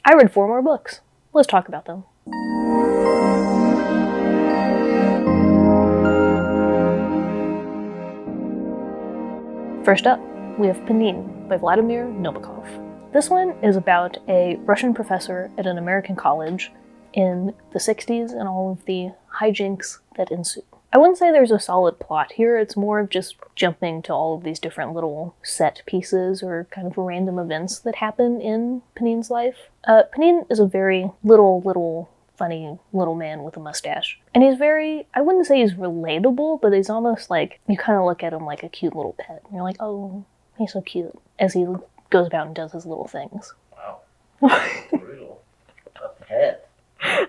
I read 4 more books. Let's talk about them. First up, we have Pnin by Vladimir Nabokov. This one is about a Russian professor at an American college in the 60s and all of the hijinks that ensue. I wouldn't say there's a solid plot here, it's more of just jumping to all of these different little set pieces or kind of random events that happen in Pnin's life. Pnin is a very little funny little man with a mustache. And he's very, I wouldn't say he's relatable, but he's almost like, you kind of look at him like a cute little pet. And you're like, oh, he's so cute, as he goes about and does his little things. Wow. Brutal. A pet.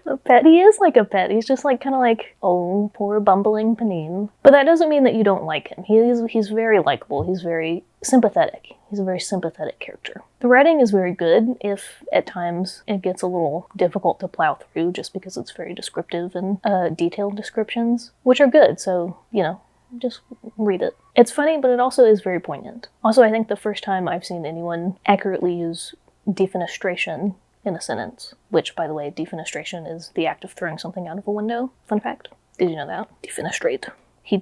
A pet. He is like a pet. He's just like kind of like, oh, poor bumbling Pnin. But that doesn't mean that you don't like him. He's very likable. He's very sympathetic. He's a very sympathetic character. The writing is very good, if at times it gets a little difficult to plow through just because it's very descriptive and detailed descriptions, which are good. So, you know, just read it. It's funny, but it also is very poignant. Also, I think the first time I've seen anyone accurately use defenestration in a sentence, which, by the way, defenestration is the act of throwing something out of a window. Fun fact. Did you know that? Defenestrate. He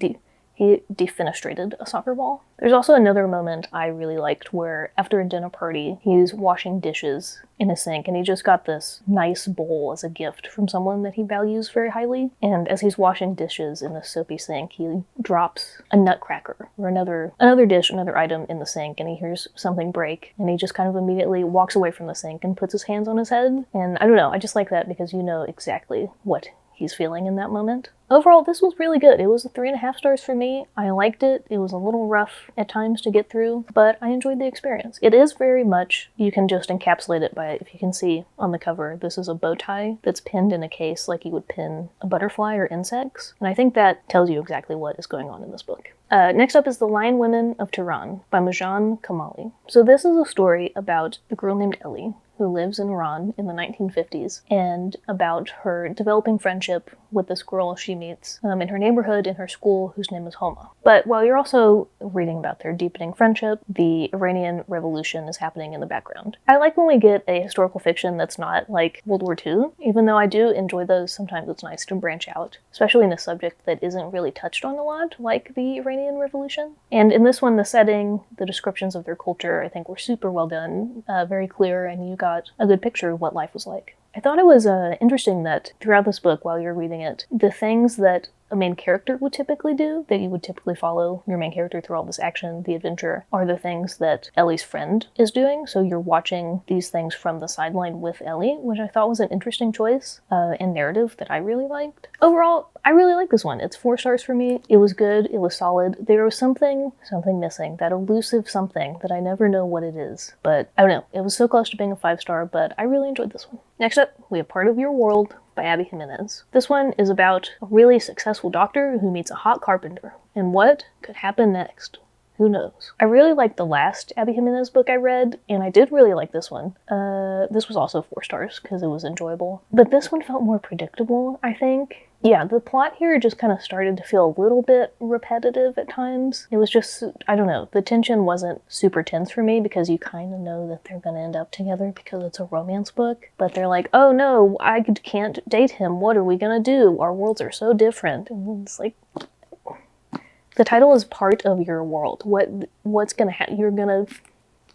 defenestrated a soccer ball. There's also another moment I really liked where after a dinner party, he's washing dishes in a sink and he just got this nice bowl as a gift from someone that he values very highly. And as he's washing dishes in the soapy sink, he drops a nutcracker or another dish, another item in the sink, and he hears something break and he just kind of immediately walks away from the sink and puts his hands on his head. And I don't know, I just like that because you know exactly what he's feeling in that moment. Overall, this was really good. It was a 3.5 stars for me. I liked it. It was a little rough at times to get through, but I enjoyed the experience. It is very much, you can just encapsulate it by, if you can see on the cover, this is a bow tie that's pinned in a case like you would pin a butterfly or insects. And I think that tells you exactly what is going on in this book. Next up is The Lion Women of Tehran by Marjan Kamali. So this is a story about a girl named Ellie who lives in Iran in the 1950s, and about her developing friendship with this girl she meets in her neighborhood, in her school, whose name is Homa. But while you're also reading about their deepening friendship, the Iranian Revolution is happening in the background. I like when we get a historical fiction that's not like World War II, even though I do enjoy those. Sometimes it's nice to branch out, especially in a subject that isn't really touched on a lot, like the Iranian Revolution. And in this one, the setting, the descriptions of their culture, I think were super well done, very clear, and you got a good picture of what life was like. I thought it was interesting that throughout this book, while you're reading it, the things that a main character would typically do, that you would typically follow your main character through all this action, the adventure, are the things that Ellie's friend is doing. So you're watching these things from the sideline with Ellie, which I thought was an interesting choice and narrative that I really liked. Overall, I really like this one. It's 4 stars for me. It was good. It was solid. There was something missing, that elusive something that I never know what it is. But I don't know. It was so close to being a 5 star, but I really enjoyed this one. Next up, we have Part of Your World by Abby Jimenez. This one is about a really successful doctor who meets a hot carpenter. And what could happen next? Who knows? I really liked the last Abby Jimenez book I read, and I did really like this one. This was also 4 stars because it was enjoyable. But this one felt more predictable, I think. Yeah, the plot here just kind of started to feel a little bit repetitive at times. It was just, I don't know, the tension wasn't super tense for me because you kind of know that they're going to end up together because it's a romance book. But they're like, oh no, I can't date him. What are we going to do? Our worlds are so different. And it's like, the title is Part of Your World. What's going to happen? You're going to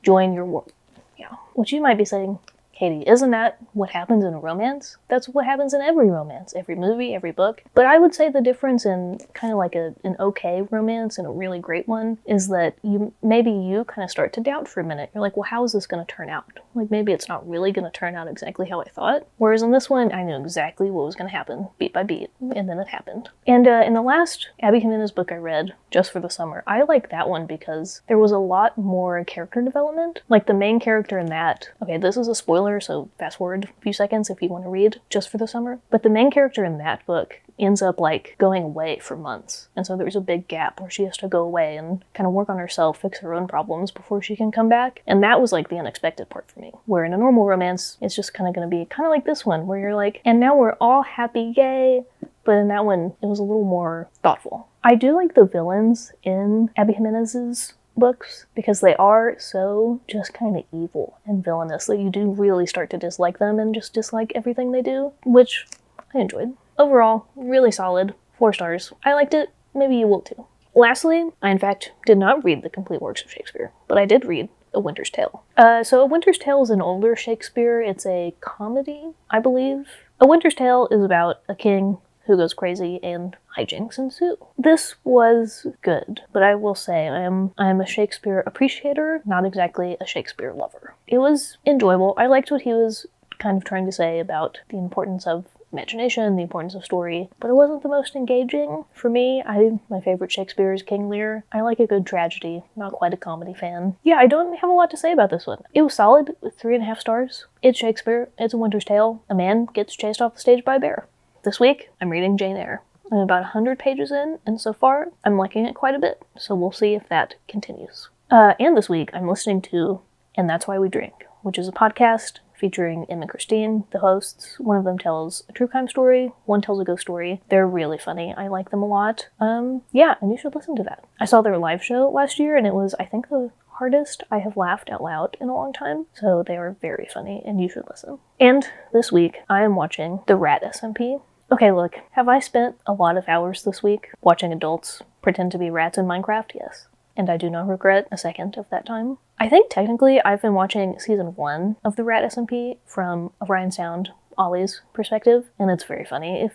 join your world. Yeah. Which you might be saying, Katie, isn't that what happens in a romance? That's what happens in every romance, every movie, every book. But I would say the difference in kind of like an okay romance and a really great one is that you kind of start to doubt for a minute. You're like, well, how is this going to turn out? Like, maybe it's not really going to turn out exactly how I thought. Whereas in this one, I knew exactly what was going to happen, beat by beat, and then it happened. And in the last Abby Jimenez book I read, Just for the Summer, I liked that one because there was a lot more character development. Like, the main character in that, okay, this is a spoiler, so fast forward a few seconds if you want to read Just for the Summer. But the main character in that book ends up like going away for months. And so there's a big gap where she has to go away and kind of work on herself, fix her own problems before she can come back. And that was like the unexpected part for me. Where in a normal romance, it's just kind of going to be kind of like this one, where you're like, and now we're all happy, yay. But in that one, it was a little more thoughtful. I do like the villains in Abby Jimenez's books because they are so just kind of evil and villainous that you do really start to dislike them and just dislike everything they do, which I enjoyed. Overall, really solid. 4 stars. I liked it. Maybe you will too. Lastly, I in fact did not read the complete works of Shakespeare, but I did read A Winter's Tale. So A Winter's Tale is an older Shakespeare. It's a comedy, I believe. A Winter's Tale is about a king who goes crazy and hijinks ensue. This was good, but I will say I am a Shakespeare appreciator, not exactly a Shakespeare lover. It was enjoyable. I liked what he was kind of trying to say about the importance of imagination, the importance of story, but it wasn't the most engaging. For me, my favorite Shakespeare is King Lear. I like a good tragedy, not quite a comedy fan. Yeah, I don't have a lot to say about this one. It was solid with 3.5 stars. It's Shakespeare, it's A Winter's Tale. A man gets chased off the stage by a bear. This week, I'm reading Jane Eyre. I'm about 100 pages in, and so far, I'm liking it quite a bit, so we'll see if that continues. And this week, I'm listening to And That's Why We Drink, which is a podcast featuring Em and Christine, the hosts. One of them tells a true crime story, one tells a ghost story. They're really funny. I like them a lot. Yeah, and you should listen to that. I saw their live show last year, and it was, I think, the hardest I have laughed out loud in a long time. So they are very funny, and you should listen. And this week, I am watching The Rat SMP. Okay, look, have I spent a lot of hours this week watching adults pretend to be rats in Minecraft? Yes. And I do not regret a second of that time. I think technically I've been watching season 1 of The Rat SMP from Orion Sound, Ollie's perspective, and it's very funny. If,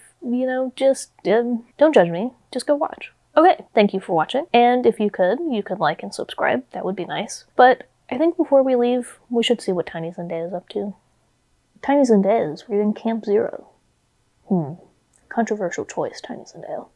just don't judge me, just go watch. Okay, thank you for watching, and if you could like and subscribe, that would be nice. But I think before we leave, we should see what Tiny Zendaya is up to. Tiny Zendaya is reading Camp Zero. Controversial choice, Tiny Zendaya.